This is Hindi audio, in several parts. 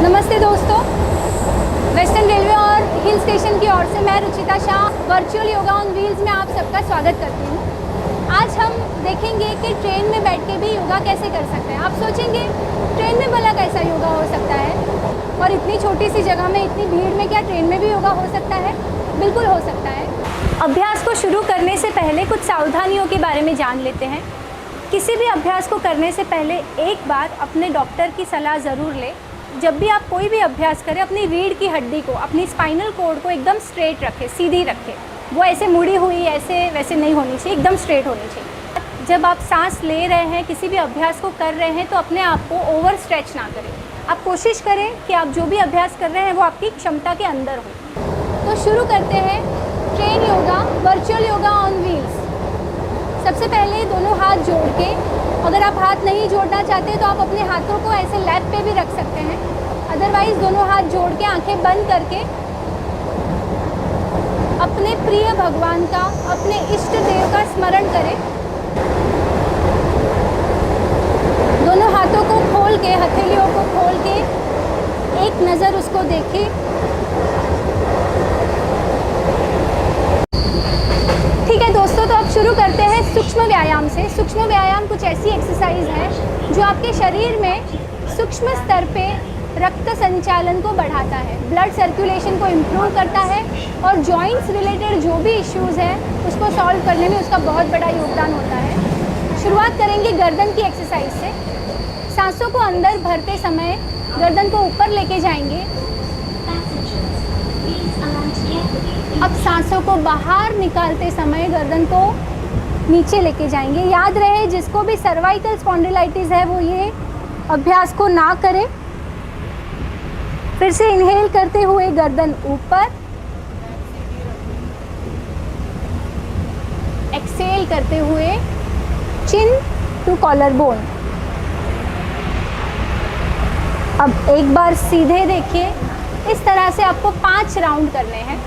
नमस्ते दोस्तों, वेस्टर्न रेलवे और हिल स्टेशन की ओर से मैं Ruchita Shah virtual yoga on wheels में आप सबका स्वागत करती हूँ। आज हम देखेंगे कि ट्रेन में बैठ के भी योगा कैसे कर सकते हैं। आप सोचेंगे ट्रेन में भला कैसा योगा हो सकता है, और इतनी छोटी सी जगह में इतनी भीड़ में क्या ट्रेन में भी योगा हो सकता है? बिल्कुल हो सकता है। अभ्यास को शुरू करने से पहले कुछ सावधानियों के बारे में जान लेते हैं। किसी भी अभ्यास को करने से पहले एक बार अपने डॉक्टर की सलाह ज़रूर लें। जब भी आप कोई भी अभ्यास करें, अपनी रीढ़ की हड्डी को, अपनी स्पाइनल कॉर्ड को एकदम स्ट्रेट रखें, सीधी रखें। वो ऐसे मुड़ी हुई ऐसे वैसे नहीं होनी चाहिए, एकदम स्ट्रेट होनी चाहिए। जब आप सांस ले रहे हैं, किसी भी अभ्यास को कर रहे हैं, तो अपने आप को ओवर स्ट्रेच ना करें। आप कोशिश करें कि आप जो भी अभ्यास कर रहे हैं वो आपकी क्षमता के अंदर हो। तो शुरू करते हैं train yoga, virtual yoga on wheels. सबसे पहले दोनों हाथ जोड़ के, अगर आप हाथ नहीं जोड़ना चाहते तो आप अपने हाथों को ऐसे लैप पे भी रख सकते हैं। अदरवाइज़ दोनों हाथ जोड़ के आंखें बंद करके अपने प्रिय भगवान का, अपने इष्ट देव का स्मरण करें। दोनों हाथों को खोल के, हथेलियों को खोल के एक नज़र उसको देखें। ठीक है दोस्तों, तो अब शुरू करते हैं सूक्ष्म व्यायाम से। सूक्ष्म व्यायाम कुछ ऐसी एक्सरसाइज है जो आपके शरीर में सूक्ष्म स्तर पे रक्त संचालन को बढ़ाता है, ब्लड सर्कुलेशन को इम्प्रूव करता है, और जॉइंट्स रिलेटेड जो भी इश्यूज़ हैं उसको सॉल्व करने में उसका बहुत बड़ा योगदान होता है। शुरुआत करेंगे गर्दन की एक्सरसाइज से। सांसों को अंदर भरते समय गर्दन को ऊपर लेके जाएंगे। अब सांसों को बाहर निकालते समय गर्दन को नीचे लेके जाएंगे। याद रहे, जिसको भी सर्वाइकल स्पॉन्डिलाइटिस है वो ये अभ्यास को ना करे। फिर से इनहेल करते हुए गर्दन ऊपर, एक्सहेल करते हुए चिन टू कॉलर बोन। अब एक बार सीधे देखिए, इस तरह से आपको 5 राउंड करने हैं।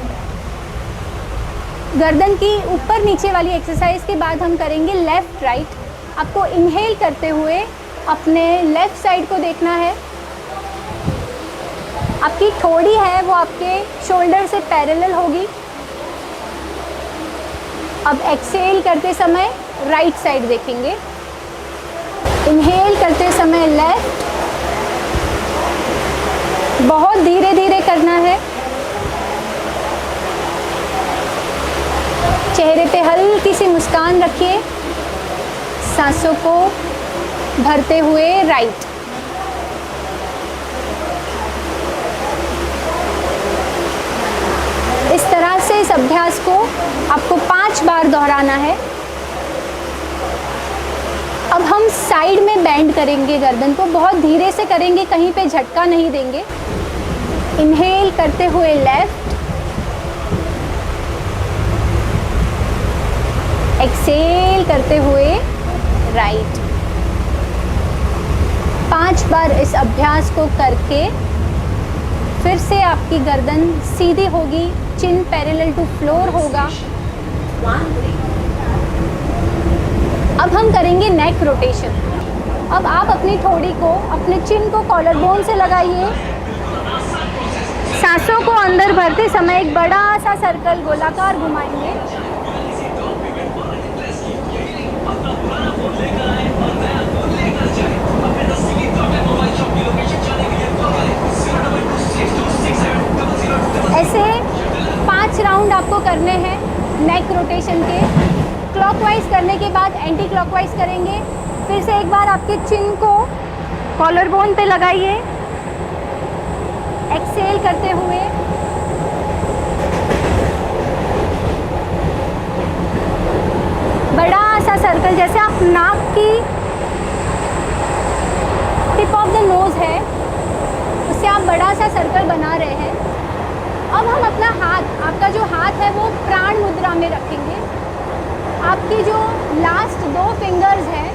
गर्दन की ऊपर नीचे वाली एक्सरसाइज के बाद हम करेंगे लेफ़्ट राइट। आपको इनहेल करते हुए अपने लेफ़्ट साइड को देखना है। आपकी ठोड़ी है वो आपके शोल्डर से पैरेलल होगी। अब एक्सहेल करते समय राइट साइड देखेंगे। इनहेल करते समय लेफ़्ट, बहुत धीरे धीरे करना है। चेहरे पे हल्की सी मुस्कान रखिए। सांसों को भरते हुए राइट। इस तरह से इस अभ्यास को आपको 5 बार दोहराना है। अब हम साइड में बेंड करेंगे, गर्दन को बहुत धीरे से करेंगे, कहीं पे झटका नहीं देंगे। इनहेल करते हुए लेफ्ट, एक्सहेल करते हुए राइट। 5 बार इस अभ्यास को करके फिर से आपकी गर्दन सीधी होगी, चिन पैरेलल टू फ्लोर होगा। अब हम करेंगे नेक रोटेशन। अब आप अपनी ठोड़ी को, अपने चिन को कॉलर बोन से लगाइए। सांसों को अंदर भरते समय एक बड़ा सा सर्कल गोलाकार घुमाएंगे। ऐसे 5 राउंड आपको करने हैं नेक रोटेशन के। क्लॉकवाइज करने के बाद एंटी क्लॉकवाइज करेंगे। फिर से एक बार आपके चिन को कॉलर बोन पे लगाइए, एक्सहेल करते हुए बड़ा सा सर्कल, जैसे आप नाक की टिप ऑफ द नोज़ है उससे आप बड़ा सा सर्कल बना रहे हैं। अब हम अपना हाथ, आपका जो हाथ है वो प्राण मुद्रा में रखेंगे। आपकी जो लास्ट 2 फिंगर्स हैं,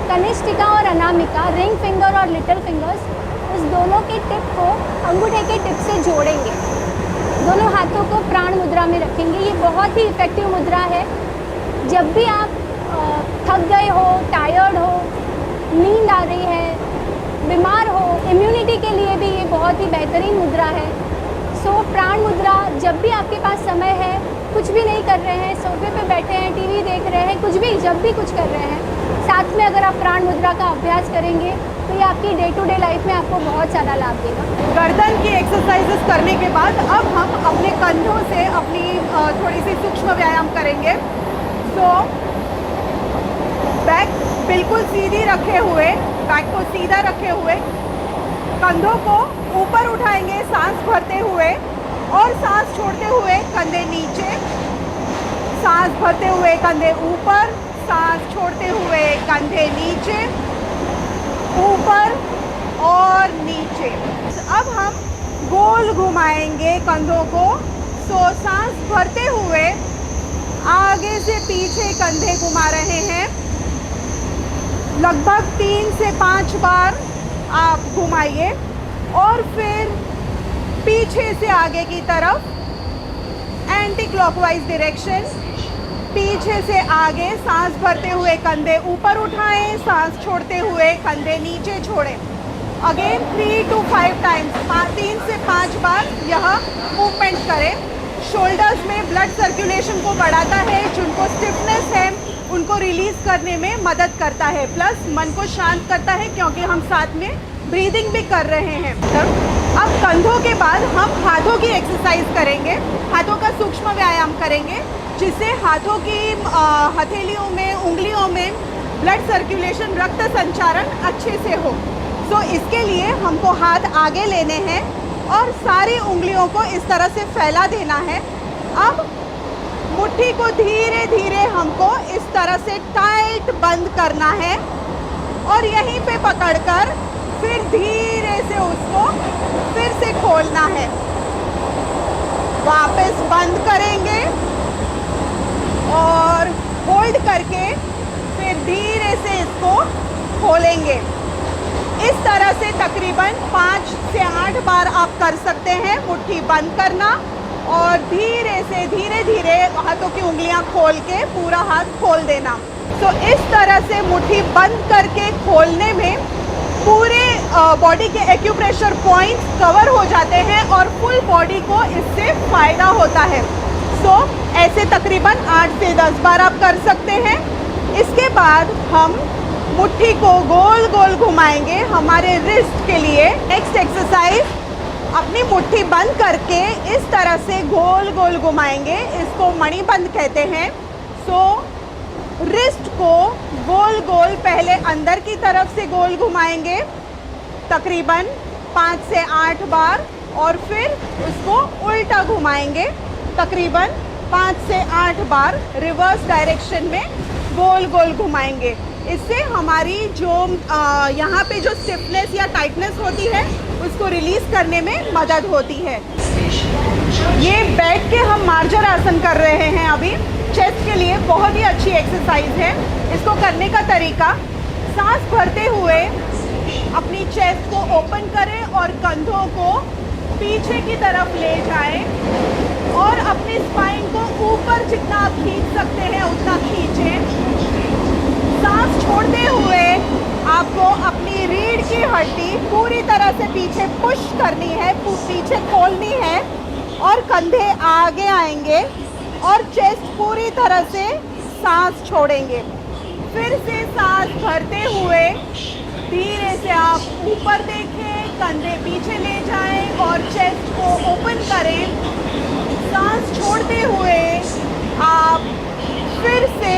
कनिष्ठिका और अनामिका, रिंग फिंगर और लिटिल फिंगर्स, उस दोनों के टिप को अंगूठे के टिप से जोड़ेंगे। दोनों हाथों को प्राण मुद्रा में रखेंगे। ये बहुत ही इफ़ेक्टिव मुद्रा है। जब भी आप थक गए हो, टायर्ड हो, नींद आ रही है, बीमार हो, इम्यूनिटी के लिए भी ये बहुत ही बेहतरीन मुद्रा है। सो प्राण मुद्रा, जब भी आपके पास समय है, कुछ भी नहीं कर रहे हैं, सोफे पे बैठे हैं, टीवी देख रहे हैं, कुछ भी, जब भी कुछ कर रहे हैं, साथ में अगर आप प्राण मुद्रा का अभ्यास करेंगे तो ये आपकी डे टू डे लाइफ में आपको बहुत ज़्यादा लाभ देगा। गर्दन की एक्सरसाइजेस करने के बाद अब हम अपने कंधों से अपनी थोड़ी सी सूक्ष्म व्यायाम करेंगे। तो बैक बिल्कुल सीधी रखे हुए, बैक को सीधा रखे हुए, कंधों को ऊपर उठाएंगे सांस भरते हुए, और सांस छोड़ते हुए कंधे नीचे, सांस भरते हुए कंधे ऊपर, सांस छोड़ते हुए कंधे नीचे, ऊपर और नीचे। अब हम गोल घुमाएंगे कंधों को। सो सांस भरते हुए आगे से पीछे कंधे घुमा रहे हैं। लगभग 3 से 5 बार आप घुमाइए, और फिर पीछे से आगे की तरफ एंटी क्लॉकवाइज डायरेक्शन, पीछे से आगे सांस भरते हुए कंधे ऊपर उठाएं, सांस छोड़ते हुए कंधे नीचे छोड़ें। अगेन 3 to 5 टाइम्स, 3 से 5 बार यह मूवमेंट करें। शोल्डर्स में ब्लड सर्कुलेशन को बढ़ाता है, जिनको स्टिफनेस है उनको रिलीज करने में मदद करता है, प्लस मन को शांत करता है, क्योंकि हम साथ में ब्रीदिंग भी कर रहे हैं। अब कंधों के बाद हम हाथों की एक्सरसाइज करेंगे, हाथों का सूक्ष्म व्यायाम करेंगे, जिससे हाथों की हथेलियों में, उंगलियों में ब्लड सर्कुलेशन, रक्त संचारण अच्छे से हो। सो इसके लिए हमको हाथ आगे लेने हैं और सारी उंगलियों को इस तरह से फैला देना है। अब मुट्ठी को धीरे धीरे हमको इस तरह से टाइट बंद करना है, और यहीं पे पकड़कर फिर धीरे से उसको फिर से खोलना है। वापस बंद करेंगे और होल्ड करके फिर धीरे से इसको खोलेंगे। इस तरह से तकरीबन 5 से 8 बार आप कर सकते हैं। मुट्ठी बंद करना और धीरे से धीरे धीरे हाथों की उंगलियां खोल के पूरा हाथ खोल देना। तो इस तरह से मुट्ठी बंद करके खोलने में पूरे बॉडी के एक्यूप्रेशर पॉइंट्स कवर हो जाते हैं और फुल बॉडी को इससे फ़ायदा होता है। सो ऐसे तकरीबन 8 से 10 बार आप कर सकते हैं। इसके बाद हम मुट्ठी को गोल गोल घुमाएंगे हमारे रिस्ट के लिए। नेक्स्ट एक्सरसाइज, अपनी मुट्ठी बंद करके इस तरह से गोल गोल घुमाएंगे, इसको मणिबंध कहते हैं। सो रिस्ट को गोल गोल पहले अंदर की तरफ से गोल घुमाएंगे तकरीबन 5 से 8 बार, और फिर उसको उल्टा घुमाएंगे तकरीबन 5 से 8 बार, रिवर्स डायरेक्शन में गोल गोल घुमाएंगे। इससे हमारी जो यहाँ पे जो स्टिफनेस या टाइटनेस होती है उसको रिलीज़ करने में मदद होती है। ये बैठ के हम मार्जर आसन कर रहे हैं अभी। चेस्ट के लिए बहुत ही अच्छी एक्सरसाइज है। इसको करने का तरीका, सांस भरते हुए अपनी चेस्ट को ओपन करें और कंधों को पीछे की तरफ ले जाएं, और अपनी स्पाइन को ऊपर जितना आप खींच सकते हैं उतना खींचें। सांस छोड़ते हुए आपको अपनी रीढ़ की हड्डी पूरी तरह से पीछे पुश करनी है, पीछे खोलनी है, और कंधे आगे आएंगे और चेस्ट पूरी तरह से सांस छोड़ेंगे। फिर से सांस भरते हुए धीरे से आप ऊपर देखें, कंधे पीछे ले जाएं और चेस्ट को ओपन करें। सांस छोड़ते हुए आप फिर से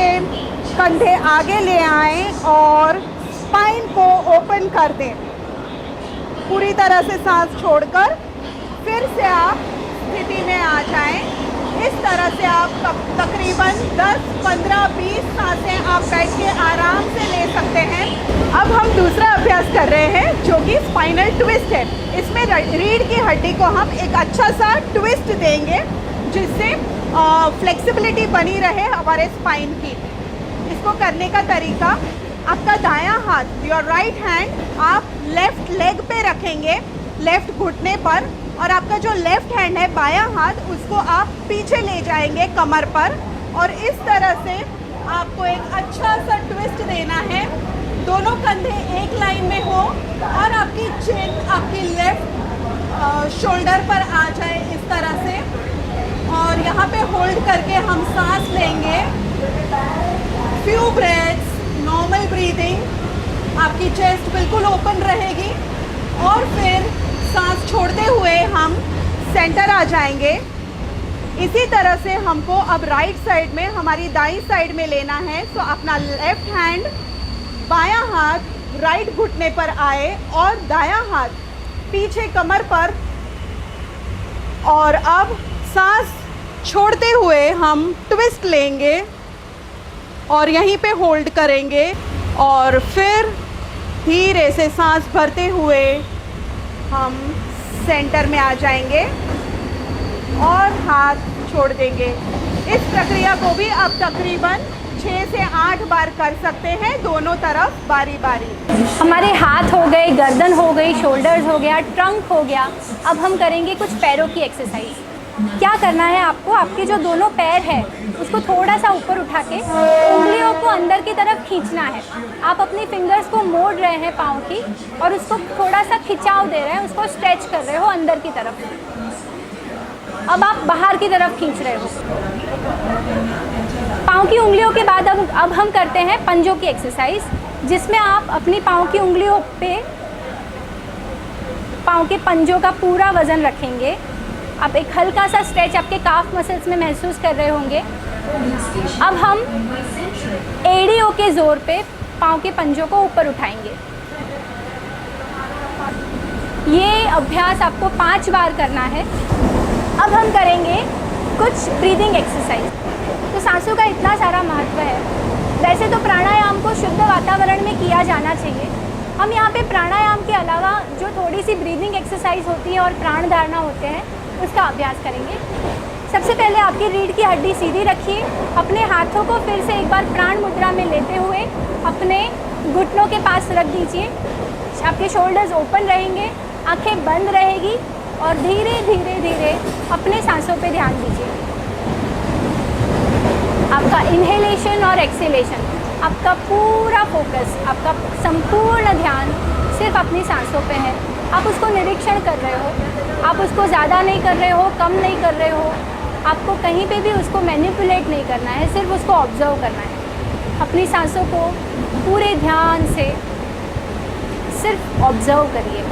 कंधे आगे ले आएं और स्पाइन को ओपन कर दें। पूरी तरह से सांस छोड़कर फिर से आप स्थिति में आ जाएं। इस तरह से आप तकरीबन 10, 15, 20 सांसें आप बैठ के आराम से ले सकते हैं। अब हम दूसरा अभ्यास कर रहे हैं जो कि स्पाइनल ट्विस्ट है। इसमें रीढ़ की हड्डी को हम एक अच्छा सा ट्विस्ट देंगे, जिससे फ्लेक्सिबिलिटी बनी रहे हमारे स्पाइन की। इसको करने का तरीका, आपका दायां हाथ, योर राइट हैंड आप लेफ्ट लेग पे रखेंगे, लेफ्ट घुटने पर, और आपका जो लेफ्ट हैंड है बायां हाथ, उसको आप पीछे ले जाएंगे कमर पर, और इस तरह से आपको एक अच्छा सा ट्विस्ट देना है। दोनों कंधे एक लाइन में हो और आपकी चिन आपकी लेफ्ट शोल्डर पर आ जाए इस तरह से, और यहाँ पे होल्ड करके हम सांस लेंगे। फ्यू ब्रेथ्स, नॉर्मल ब्रीदिंग, आपकी चेस्ट बिल्कुल ओपन रहेगी, और फिर सांस छोड़ते हुए हम सेंटर आ जाएंगे। इसी तरह से हमको अब राइट साइड में, हमारी दाईं साइड में लेना है। तो अपना लेफ्ट हैंड, बायां हाथ राइट घुटने पर आए और दायां हाथ पीछे कमर पर, और अब सांस छोड़ते हुए हम ट्विस्ट लेंगे और यहीं पे होल्ड करेंगे, और फिर धीरे से सांस भरते हुए हम सेंटर में आ जाएंगे और हाथ छोड़ देंगे। इस प्रक्रिया को भी आप तकरीबन 6 से 8 बार कर सकते हैं, दोनों तरफ बारी बारी। हमारे हाथ हो गए, गर्दन हो गई, शोल्डर्स हो गया, ट्रंक हो गया। अब हम करेंगे कुछ पैरों की एक्सरसाइज। क्या करना है आपको, आपके जो दोनों पैर है उसको थोड़ा सा ऊपर उठा के उंगलियों को अंदर की तरफ खींचना है। आप अपनी फिंगर्स को मोड़ रहे हैं पाँव की, और उसको थोड़ा सा खिंचाव दे रहे हैं, उसको स्ट्रेच कर रहे हो अंदर की तरफ। अब आप बाहर की तरफ खींच रहे हो। पाँव की उंगलियों के बाद अब हम करते हैं पंजों की एक्सरसाइज, जिसमें आप अपनी पाँव की उंगलियों पे पाँव के पंजों का पूरा वज़न रखेंगे। आप एक हल्का सा स्ट्रेच आपके काफ मसल्स में महसूस कर रहे होंगे। अब हम एड़ियों के ज़ोर पे पाँव के पंजों को ऊपर उठाएंगे। ये अभ्यास आपको 5 बार करना है। अब हम करेंगे कुछ ब्रीदिंग एक्सरसाइज। तो सांसों का इतना सारा महत्व है। वैसे तो प्राणायाम को शुद्ध वातावरण में किया जाना चाहिए। हम यहाँ पे प्राणायाम के अलावा जो थोड़ी सी ब्रीदिंग एक्सरसाइज होती है और प्राण धारणा होते हैं, उसका अभ्यास करेंगे। सबसे पहले आपकी रीढ़ की हड्डी सीधी रखिए। अपने हाथों को फिर से एक बार प्राण मुद्रा में लेते हुए अपने घुटनों के पास रख दीजिए। आपके शोल्डर्स ओपन रहेंगे, आंखें बंद रहेगी, और धीरे धीरे धीरे अपने सांसों पे ध्यान दीजिए। आपका इन्हेलेशन और एक्सेलेशन, आपका पूरा फोकस, आपका संपूर्ण ध्यान सिर्फ अपनी सांसों पे है। आप उसको निरीक्षण कर रहे हो, आप उसको ज़्यादा नहीं कर रहे हो, कम नहीं कर रहे हो। आपको कहीं पे भी उसको मैनिपुलेट नहीं करना है, सिर्फ उसको ऑब्जर्व करना है। अपनी सांसों को पूरे ध्यान से सिर्फ ऑब्जर्व करिए।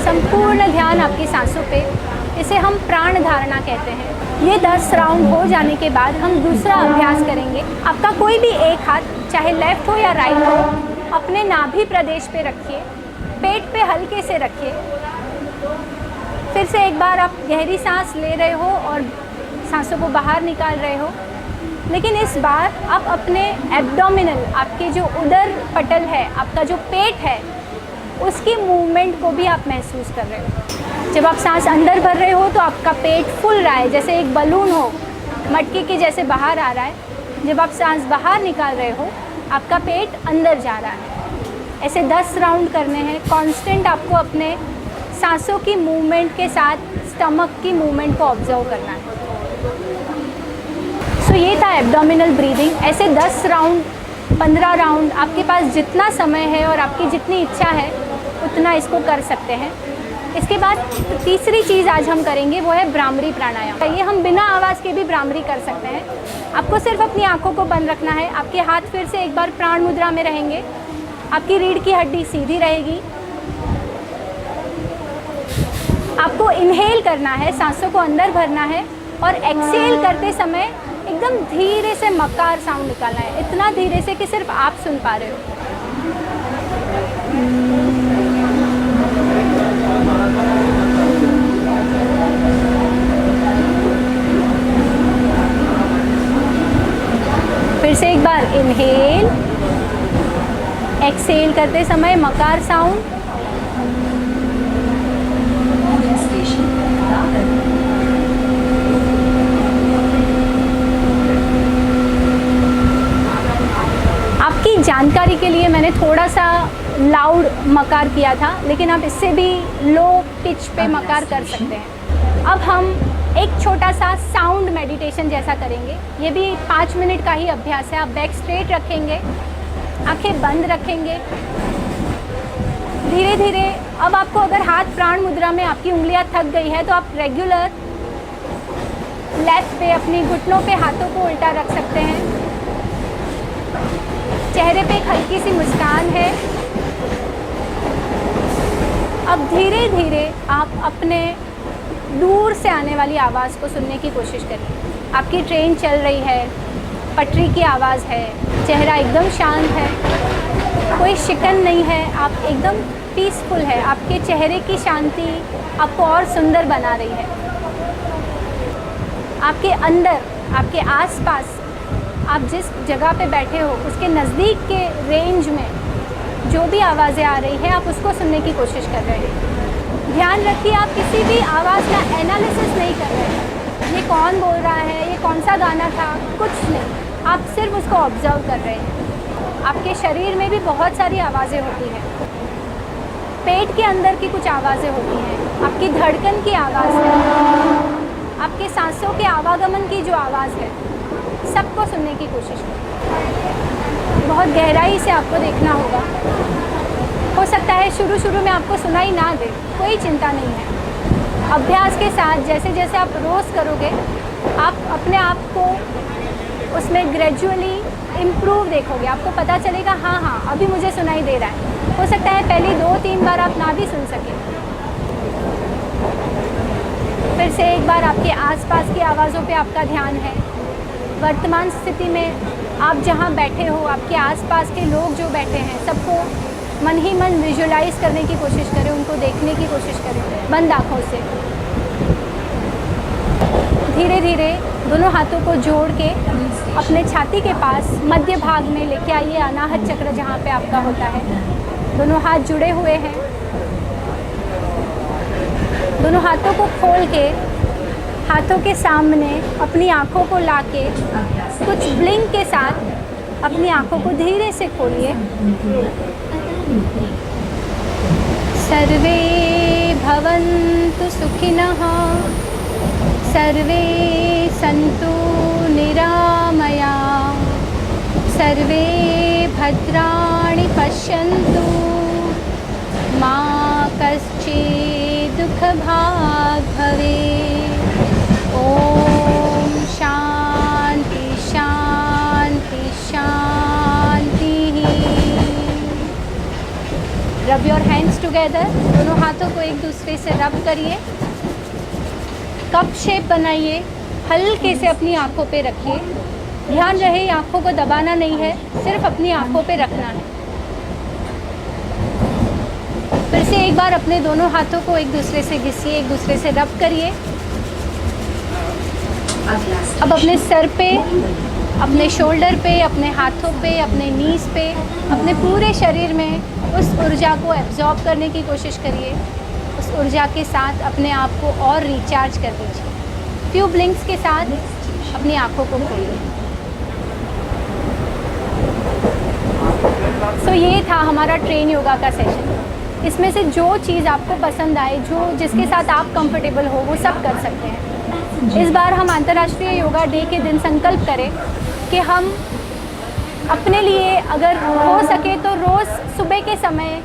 संपूर्ण ध्यान आपकी सांसों पे। इसे हम प्राण धारणा कहते हैं। ये 10 राउंड हो जाने के बाद हम दूसरा अभ्यास करेंगे। आपका कोई भी एक हाथ, चाहे लेफ्ट हो या राइट हो, अपने नाभि प्रदेश पे रखिए, पेट पे हल्के से रखिए। फिर से एक बार आप गहरी सांस ले रहे हो और सांसों को बाहर निकाल रहे हो, लेकिन इस बार आप अपने एब्डोमिनल, आपके जो उदर पटल है, आपका जो पेट है, उसकी मूवमेंट को भी आप महसूस कर रहे हो। जब आप सांस अंदर भर रहे हो तो आपका पेट फूल रहा है, जैसे एक बलून हो, मटके के जैसे बाहर आ रहा है। जब आप सांस बाहर निकाल रहे हो, आपका पेट अंदर जा रहा है। ऐसे 10 राउंड करने हैं। कांस्टेंट आपको अपने सांसों की मूवमेंट के साथ स्टमक की मूवमेंट को ऑब्जर्व करना है। सो ये था एब्डोमिनल ब्रीदिंग। ऐसे 10 राउंड, 15 राउंड, आपके पास जितना समय है और आपकी जितनी इच्छा है उतना इसको कर सकते हैं। इसके बाद तीसरी चीज़ आज हम करेंगे वो है भ्रामरी प्राणायाम। ये हम बिना आवाज़ के भी भ्रामरी कर सकते हैं। आपको सिर्फ अपनी आंखों को बंद रखना है। आपके हाथ फिर से एक बार प्राण मुद्रा में रहेंगे। आपकी रीढ़ की हड्डी सीधी रहेगी। आपको इनहेल करना है, सांसों को अंदर भरना है, और एक्सहेल करते समय एकदम धीरे से मकार साउंड निकालना है। इतना धीरे से कि सिर्फ आप सुन पा रहे हो। फिर से एक बार इनहेल, एक्सहेल करते समय मकार साउंड। आपकी जानकारी के लिए मैंने थोड़ा सा लाउड मकार किया था, लेकिन आप इससे भी लो पिच पे मकार कर सकते हैं। अब हम एक छोटा सा साउंड मेडिटेशन जैसा करेंगे। ये भी 5 मिनट का ही अभ्यास है। आप बैक स्ट्रेट रखेंगे, आंखें बंद रखेंगे, धीरे धीरे अब आपको अगर हाथ प्राण मुद्रा में आपकी उंगलियां थक गई है तो आप रेगुलर लेफ्ट पे अपनी घुटनों पे हाथों को उल्टा रख सकते हैं। चेहरे पे एक हल्की सी मुस्कान है। अब धीरे धीरे आप अपने दूर से आने वाली आवाज़ को सुनने की कोशिश करिए। आपकी ट्रेन चल रही है, पटरी की आवाज़ है, चेहरा एकदम शांत है, कोई शिकन नहीं है, आप एकदम पीसफुल है। आपके चेहरे की शांति आपको और सुंदर बना रही है। आपके अंदर, आपके आसपास, आप जिस जगह पे बैठे हो उसके नज़दीक के रेंज में जो भी आवाज़ें आ रही हैं आप उसको सुनने की कोशिश कर रहे हैं। ध्यान रखिए आप किसी भी आवाज़ का एनालिसिस नहीं कर रहे हैं। ये कौन बोल रहा है, ये कौन सा गाना था, कुछ नहीं। आप सिर्फ उसको ऑब्जर्व कर रहे हैं। आपके शरीर में भी बहुत सारी आवाज़ें होती हैं। पेट के अंदर की कुछ आवाज़ें होती हैं, आपकी धड़कन की आवाज़ है, आपके सांसों के आवागमन की जो आवाज़ है, सबको सुनने की कोशिश करें। बहुत गहराई से आपको देखना होगा। हो सकता है शुरू में आपको सुनाई ना दे, कोई चिंता नहीं है। अभ्यास के साथ जैसे जैसे आप रोज़ करोगे आप अपने आप को उसमें ग्रेजुअली इम्प्रूव देखोगे। आपको पता चलेगा हाँ अभी मुझे सुनाई दे रहा है। हो सकता है पहली 2-3 बार आप ना भी सुन सकें। फिर से एक बार आपके आसपास की आवाज़ों पे आपका ध्यान है। वर्तमान स्थिति में आप जहाँ बैठे हो, आपके आसपास के लोग जो बैठे हैं, सबको मन ही मन विजुलाइज करने की कोशिश करें, उनको देखने की कोशिश करें बंद आँखों से। धीरे धीरे दोनों हाथों को जोड़ के अपने छाती के पास मध्य भाग में लेके आइए, अनाहत चक्र जहाँ पे आपका होता है। दोनों हाथ जुड़े हुए हैं। दोनों हाथों को खोल के हाथों के सामने अपनी आँखों को लाके कुछ ब्लिंक के साथ अपनी आँखों को धीरे से खोलिए। सर्वे भवन्तु सुखिनः, सर्वे सन्तु निरामया, सर्वे भद्राणि पश्यन्तु, मा कश्चित् दुःखभाग् भवेत्। ओम शांति शांति शांति। Rub your hands together. दोनों हाथों को एक दूसरे से रब करिए। कप शेप बनाइए। हल्के से अपनी आंखों पे रखिए। ध्यान रहे आंखों को दबाना नहीं है, सिर्फ अपनी आंखों पे रखना है। फिर से एक बार अपने दोनों हाथों को एक दूसरे से घिसिए, एक दूसरे से रब करिए। अब अपने सर पे, अपने शोल्डर पे, अपने हाथों पे, अपने नीज पे, अपने पूरे शरीर में उस ऊर्जा को एब्जॉर्ब करने की कोशिश करिए। उस ऊर्जा के साथ अपने आप को और रिचार्ज कर दीजिए। फ्यू ब्लिंक्स के साथ अपनी आंखों को खोलिए। सो ये था हमारा ट्रेन योगा का सेशन। इसमें से जो चीज़ आपको पसंद आए, जिसके साथ आप कंफर्टेबल हो, वो सब कर सकते हैं। इस बार हम अंतर्राष्ट्रीय योगा डे के दिन संकल्प करें कि हम अपने लिए अगर हो सके तो रोज़ सुबह के समय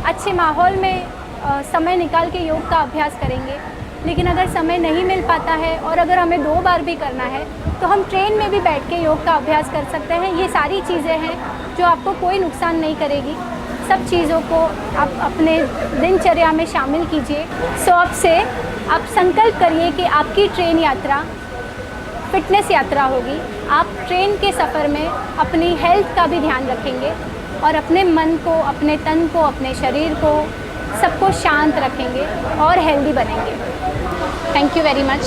अच्छे माहौल में समय निकाल के योग का अभ्यास करेंगे। लेकिन अगर समय नहीं मिल पाता है और अगर हमें 2 बार भी करना है तो हम ट्रेन में भी बैठ के योग का अभ्यास कर सकते हैं। ये सारी चीज़ें हैं जो आपको कोई नुकसान नहीं करेगी। सब चीज़ों को आप अपने दिनचर्या में शामिल कीजिए। सो अब से आप संकल्प करिए कि आपकी ट्रेन यात्रा फिटनेस यात्रा होगी। आप ट्रेन के सफ़र में अपनी हेल्थ का भी ध्यान रखेंगे और अपने मन को, अपने तन को, अपने शरीर को, सबको शांत रखेंगे और हेल्दी बनेंगे। Thank you very much.